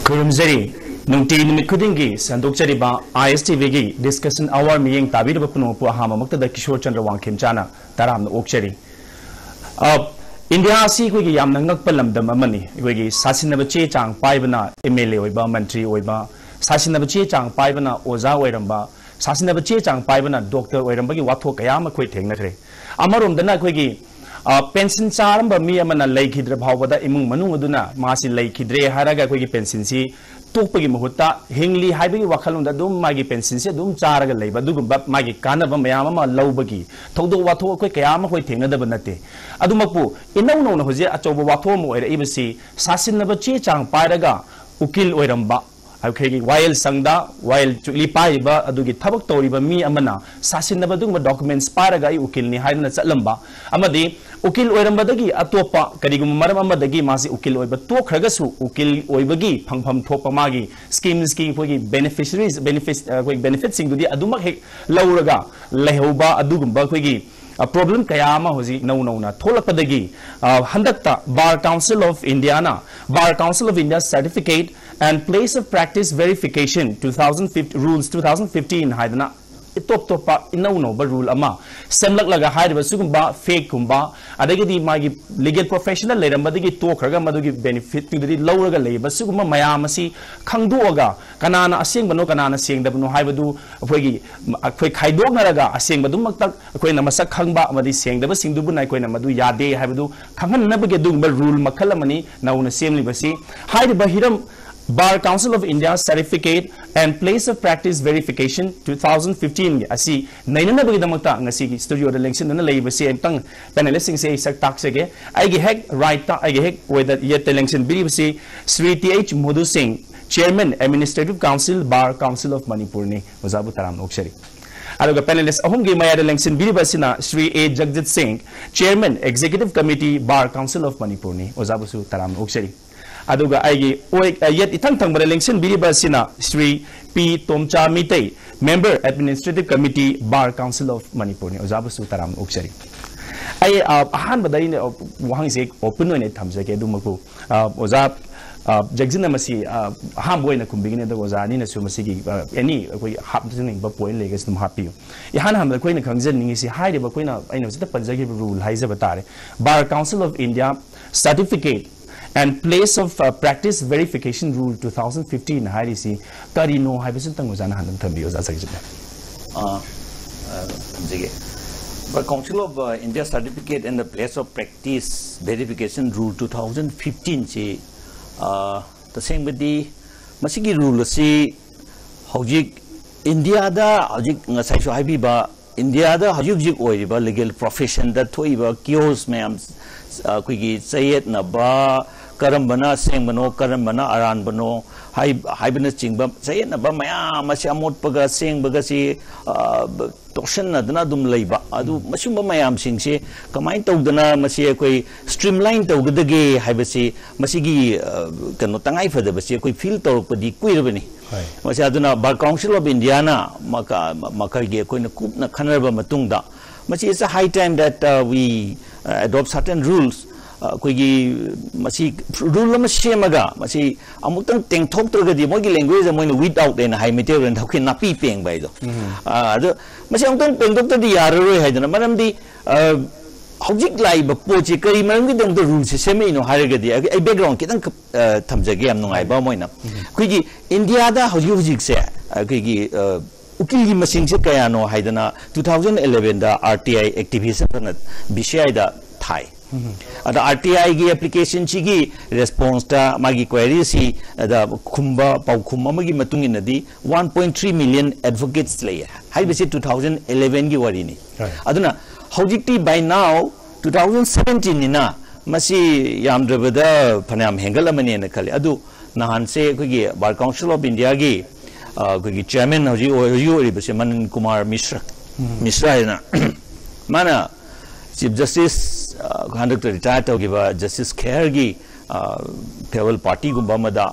खुरुमजरी नुंटी निमित खुदिंगी संदोकचरीबा ISTV की discussion our मियंग Tabir बपुनो Pu अहाममक्तदा Kishore Chandra वांगखिमचाना तरामना ओक्चरी India असी कोई यामना ngakpa lamdam amani कोई सासिनब चे चांग पाइबना MLA ओइबा मंत्री ओइबा सासिनब चे चांग पाइबना ओजा ओइरंबा सासिनब चे चांग पाइबना डॉक्टर ओइरंबगी वाथो कयाम खोइ थेंगनखरे अमरोमदना कोई पेंशन चारंब मी अमना लैखिद्र भावदा इमुंग मनुंग अदुना मासी लैखिद्रे हारागा कोई पेंशन सी तोपगी मुहुत्ता हिंगली हाइबगी वाखलुंदा दुम मागी पेंशन से दुम चारगा लैबा दुगुंबा मागी कानब मयाम अमा लौबगी थौदो वाथो कोई कयाम खोइ थेंगनदब नते अदुमकपु इनौ नौना होजे अचौबा वाथो म ओइरा इबसी सासिनब चे चांग पाइरगा उकिल ओइरंबा अखैगी वायल संगदा वायल चुली पाइबा अदुगी थबक तौरिबा मी अमना सासिनब दुगुंबा डॉक्यूमेंट्स पाइरगा इ उकिलनी हाइना चलंबा अमदी उकिल ओइरंबदगी अतोपा करिगुम मरम अमदगी मासी उकिल ओइबा तोखरगसु उकिल ओइबगी फंगफम थोपा मागी स्कीम्स की कोई बेनिफिशियरीज कोई बेनिफिट सिंगदुदी अदुमक हे लौरगा लैहौबा अदुगुंबा कोई प्रॉब्लम कयामा होजी नौ नौना थोलपदगी हंदक्ता bar council of India certificate and place of practice verification 2015 rules 2015 haidana top topa inau no ba rule ama semlak laga haidaba sugumba fake kumba adagidi magi legal professional leirambadigi tokhraga madugi benefit ngidi lawraga leiba sugumba mayam asi khangduaga kanana asengbano kanana sengdabno haibadu akoigi akoi khaidoknaraga asengbadu maktak akoi namasak khangba amadi sengdaba singdubu nai koi namadu yade haibadu khanghanabage dugba rule makhalamani nauna semlibasi haidaba hiram Bar Council of India Certificate and Place of Practice Verification 2015 asi nainana bagi damakta ngasi studio da lengsin na lay basi entang panelist sing say sak tak sege ai gi hek right ta ai gi hek whether yet lengsin biri basi Sri TH Madhu Singh Chairman Administrative Council Bar Council of Manipur ni wazabu taram okshari aduga panelist ahum gi maya da lengsin biri basi na Sri A Jagjit Singh Chairman Executive Committee Bar Council of Manipur ni wazabu su taram okshari aduga aigi yet itang tang bara lengsin biriba sina Sri P Tomcha Mitei Member Administrative Committee Bar Council of Manipur ni ozabu su taram okshari ai ahan badai ne wahang se open ne thamjage dumaku oza jagjina masi ham boy na kumbigine da oza ni na su masi gi any koi hap ning ba point legas dum happy ihan ham da koi na khangjan ningi si haide ba koi na aina sita panjagi rule haiza batare Bar Council of India Certificate and Place of Practice Verification Rule 2015 hairisi karino haibisun tang ozana hanam thambiyo za sakjina jige Bar Council of India Certificate and the Place of Practice Verification Rule 2015 si tasengbadi masigi rule si hojik India da hojik ngasai so haibi ba India da hojik oiriba legal profession da thoiba kios mayam kuigi sayet na ba karambana sengbano karambana aranbano haibana chingba sayena ba maya masi amot paga sengbaga si toshan nadana dum leiba adu masumba mayam singse kamain tawdana masi koi streamline tawgadage haibasi masigi kano tangai fadabasi koi feel tawpadi kuirabani masi aduna Bar Council of India na maka ge koi na kup na khanarba matungda masi it's a high time that we adopt certain rules कोई मसी rule में सेमगा मसी अमुतंग तेंथोक्तरगदि मोगी language मोइन without an high material थोखि नापी पेंग बाइदो अदो मसी अमुतंग पेंदोक्तदि याररोय हाइदना मरमदि हौजिक लाइब पोछि करी मरमदि दंग रूल से सेमेनो हारगदि आई बैकग्राउंड कितंग थमजगे याम नुंगाइबा मोइना कोई इंडिया दा हौजिक से कोई उकिल की मसिंग से कयानो हाइदना 2011 दा RTI एक्टिविस्ट विषय दा Thai ada RTI gi application chi gi response ta magi query si da khumba pau khumma magi matung in di 1.3 million advocates lay hai besi 2011 gi wari ni aduna hojikti by now 2017 ni na masi yamdrabada phanam hengal amani na khale adu nahan se ko gi Bar Council of India gi ko gi chairman hoji ori besi Manan Kumar Mishra na mana Chief Justice conduct retired to give Justice Khairgi Federal Party Gumbamada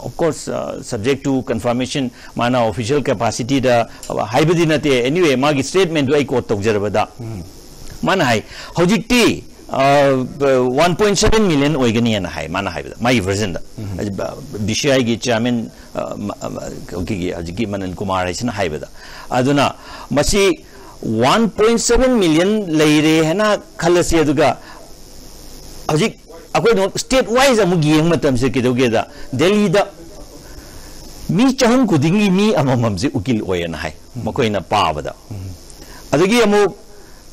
of course subject to confirmation mana official capacity da haibadinate anyway magi statement do I quote tokjarabada mana hai hojikti 1.7 million oigani and high mana high my version BCI gi chairman gi manan kumar is high beda aduna masi 1.7 million leire hena khalasi aduga hojik akoi state wise amu gieng matam se kidoge da Delhi da mi chahun kudingi mi amamam se ukil oyan hai makoi na pabada adagi amu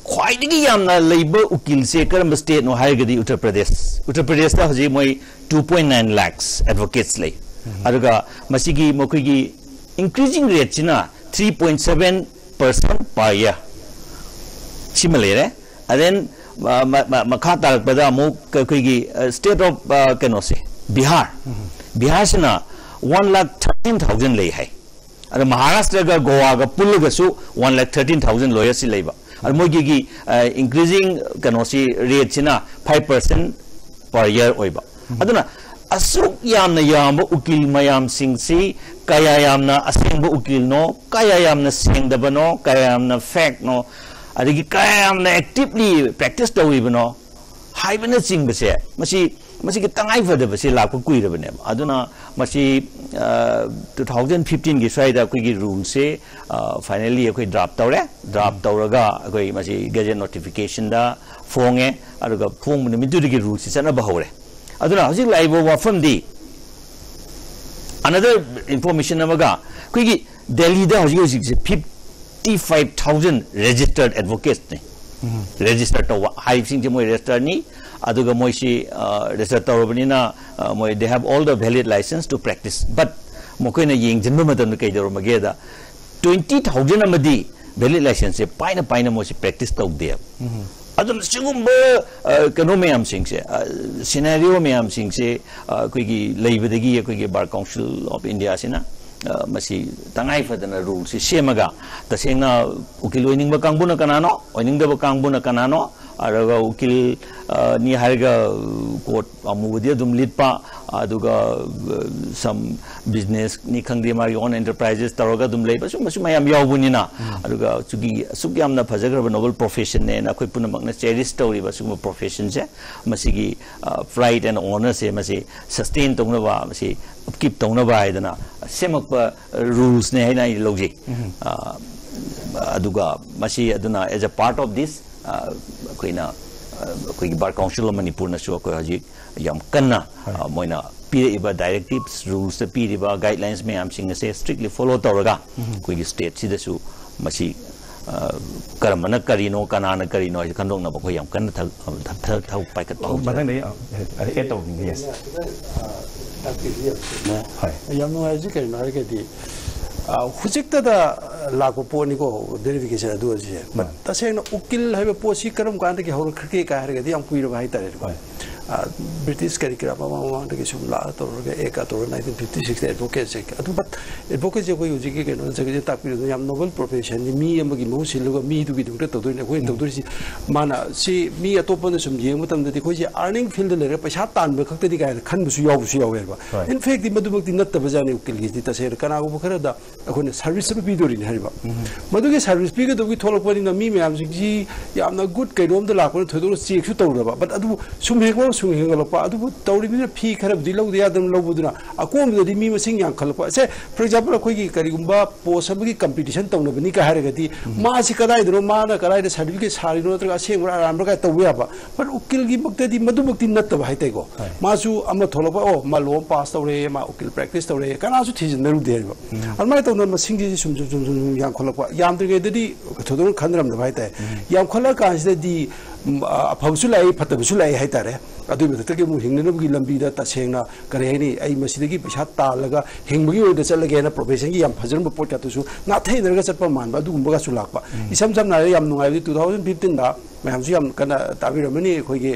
khwaidigi yamna leiba ukil se karam state no haigadi Uttar Pradesh da hoji moi 2.9 lakhs advocates lei aduga masigi mokoi gi increasing rate china 3.7% per year similar and then makha tarak pada amu koi gi state of kanose Bihar sina 1,13,000 lei hai and Maharashtra ga Goa ga pullu ga su 1,13,000 lawyers si leiba and mo gi increasing kanose rate china 5% per year oiba aduna asuk yamna yamba ukil mayam sing si kaya yamna asengba ukil no kaya yamna sengdaba no kaya yamna fact no adigi kaya yamna actively practice tawibano haibana singbase masi ki tangai fadaba se lakpa kuirabane aduna masi 2015 gi swaida koi gi rule se finally koi draft tawraga koi masi gazette notification da fonge aduga phong ne midurigi rule se sana bahore aduna hojik laibo wafam di another information amaga koi gi Delhi da hojik 55,000 registered advocates ne registered to high sing moi register ni aduga moi si register tawbani na moi they have all the valid license to practice but mokoi na yeng jinba matam kai dor mageda 20,000 amadi valid license se paina mo si practice tawde adum sigumba kano me am sing se scenario me am sing se koi gi leibadagi koi gi Bar Council of India sina masi tangai fadana rule si semaga tasengna ukil oining ba kangbuna kanano oining da ba kangbuna kanano araga ukil ni harga court amubudi adum litpa aduga some business ni khangdi mari own enterprises taroga dum leiba sum mayam yawbunina aduga chugi sugyamna phajagraba noble profession ne na khoi punamakna cherish story ba sum profession se masigi pride and honor se masi sustain tongna ba masi upkeep tongna ba idana semakpa rules ne haina logi aduga masi aduna as a part of this koina koi Bar Council of Manipur na su ko haji yam kanna moina piriba directives rules the piriba guidelines me am sing se strictly follow tawraga koi state si da su masi karamana karino kanana karino khandong na ko yam kanna thau paikat pa mathang dei e to yes yam no haji kai na ke di hujiktada lago ponigo verification adu je but tasena ukil have posi karam kan ke hor khke ka har ge yam puira bai tare British karikira ba ma de sum la to ge eka to 1956 advocate adu but advocate je ko yuji ke no je ta pi yam noble profession ni mi am gi mo sil go mi du gi du to do ne ko to do si mana si mi atop ne sum yeng mutam de ko je earning field le paisa tan ba khakte di ga khan bu su yaw ba in fact di madu bakti nat ba jani ukil gi ta se kana go khara da ko ne service bi do ri ne hariba madu ge service bi ge do gi tholok pani na mi me am ji yam na good kai rom da la ko thodo check su to ba but adu sum he go sum he go pa adu tawri ni phi khara di lo ya dam lo buduna akom de mi masing yang khal pa se for example ko gi kari gumba post gi competition tawna bani ka har ga di ma si kadai do ma na kadai de certificate sari no tra se ngura ram ga taw ya ba but ukil gi bakte di madu bakti nat ba hai te go ma su am tholok ba o ma lo pass tawre ma ukil practice tawre kana su thi naru de ba almai taw na masing ji sum yang kholak ba yam de ge di thodon khanram da bai te yam kholak ka se di phawsu lai phatabsu lai hai tare adu me ta ke mu hingne no gi lambi da ta sengna kare ni ai masidi gi paisa ta laga hingbi oi da chalage na profession gi yam phajar pot ka tu su na thai der ga chatpa man ba du gum ga su lak ba isam sam na yam nungai 2015 da me ham su yam kana tabir mani khoi ge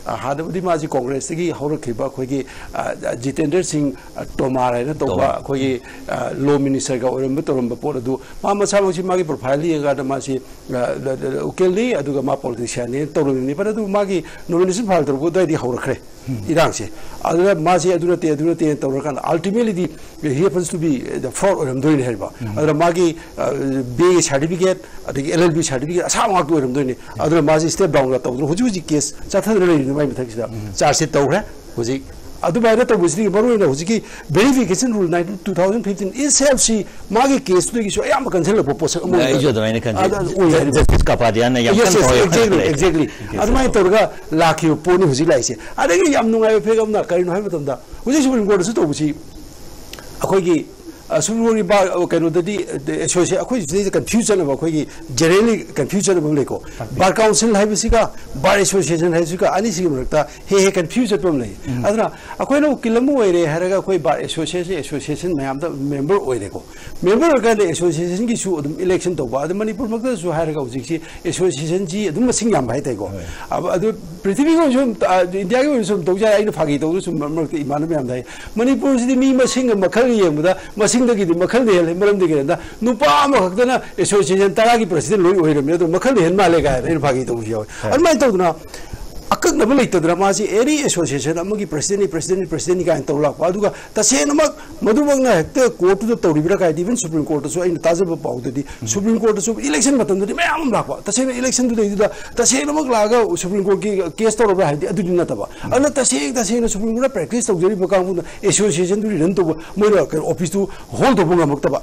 hadabudi maji congress gi hawra khiba khoi ge Jitendra Singh Tomar na to ba khoi ge law minister ga oram toram ba por du ma ma sa si magi profile li ga da ma si ukeli adu ga ma politician ni to ni pa du magi nomination file to bu dai di hawra khre इरांगसे अदुना मासे अदुना ते तौरकान ultimately he happens to be the fraud or doing herba अदुना मागी बे certificate अदगी LLB सर्टिफिकेट असा माक तो दोइने अदुना मासे स्टेप डाउन ला तौदु हुजि केस चाथन रे माइ मथक्सिदा चार्ज शीट तौरे हुजि अदुबाइना तौबुसि मरुइना हुजि verification rule 2015 itself si magi case to gisu ayam cancel po posa mo ijo do ina kan justice kapadia na yam kan exactly adumai torga lakhi poni huji laise adagi yam nungai phegam na karino hai matamda huji supreme court su tobusi akhoi gi Supreme Court kano dadi association akhoi jide confusion ba akhoi gi generally confusion ba leko bar council hai bisika bar association hai bisika ani sigi mrakta he confusion problem lai adna akhoi no kilamu oire haraga akhoi bar association mayam da member oire ko member ga de association gi su adum election to ba adum manipur makta su haraga ujik si association ji adum masing yam bai tai ko adu prithvi ko sum india ko sum toja ai na phagi to sum mark iman yam dai manipur si mi masing makhal yemda masing the Makal Maram the Nupa Makana Association Taraki President Louis Makal and Malaga in Pagito. And my Tona. I couldn't believe the Dramasi, any association, Amagi President and Tola Paduga, the same Maduvanga, go to the Toribaka, even Supreme Court, so in Tazaba the Supreme Court of election, but the Mam Lapa, the same election today, the same Laga, Supreme Court case of Adinataba. I'm not saying the same Supreme Court practice of the Riboka Association to run to Mura office to hold the Bunga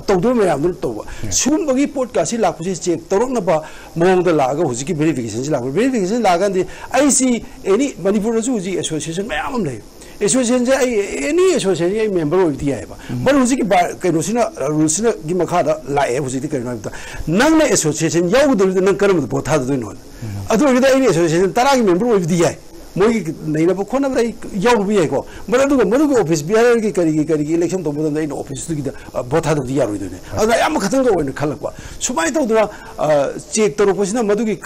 Todome Amutova. Soon Bagi Port Kasi Lapus check Toronaba, Mong the Laga, who's verifications, verification Laga. I see any Manipur Association, association, any association member of the Ava. But Rusina Gimakada, Lae, was it none association, Yaw the Nankaram of the Botado. Other than any association, Taraki member of the Mogi Nainapokona, Yaw Viego. But I do the Monaco office, Biariki election to the office to get a Botado the Yaru. I am a Katango in the Kalapa. So my daughter, Check Toroposina Maduki.